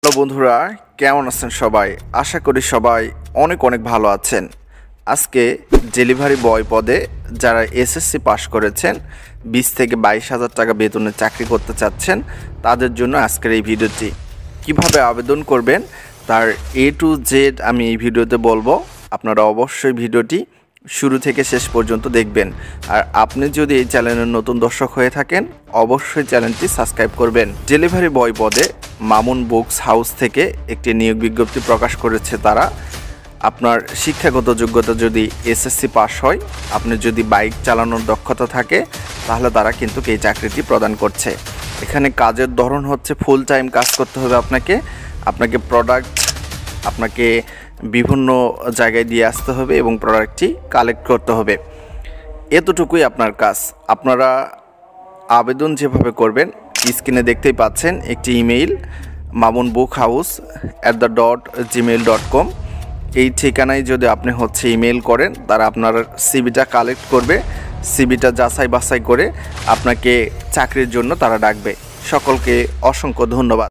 Hello বন্ধুরা, কেমন আছেন সবাই? আশা করি সবাই অনেক অনেক ভালো আছেন। আজকে ডেলিভারি বয় পদে যারা এসএসসি পাস করেছেন, 20 থেকে 22,000 টাকা বেতনে চাকরি করতে চাচ্ছেন, তাদের জন্য আজকের এই ভিডিওটি। কিভাবে আবেদন করবেন তার A to Z আমি এই ভিডিওতে বলবো। আপনারা অবশ্যই ভিডিওটি শুরু থেকে শেষ পর্যন্ত দেখবেন। আর আপনি যদি এই চ্যানেলের নতুন দর্শক হয়ে থাকেন, অবশ্যই চ্যানেলটি সাবস্ক্রাইব করবেন। ডেলিভারি বয় পদে মামুন বুকস হাউস থেকে একটি নিয়োগ বিজ্ঞপ্তি প্রকাশ করেছে তারা। আপনার শিক্ষাগত যোগ্যতা যদি এসএসসি পাস হয়, আপনি যদি বাইক চালানোর দক্ষতা থাকে, তাহলে তারা কিন্তু এই চাকরিটি প্রদান করছে। এখানে কাজের ধরন হচ্ছে ফুল টাইম কাজ করতে হবে আপনাকে প্রোডাক্ট আপনাকে বিভিন্ন জায়গায় দিয়ে আসতে হবে এবং প্রোডাক্টটি কালেক্ট করতে হবে। এতটুকুই আপনার কাজ। আপনারা আবেদন যেভাবে করবেন, স্ক্রিনে দেখতেই পাচ্ছেন একটি ইমেইল mamunbookhouse@gmail.com। এই ঠিকানায় যদি আপনি ইমেইল করেন, তারা আপনার সিভিটা কালেক্ট করবে। সিভিটা যাচাই বাছাই করে আপনাকে চাকরির জন্য তারা ডাকবে। সকলকে অসংখ্য ধন্যবাদ।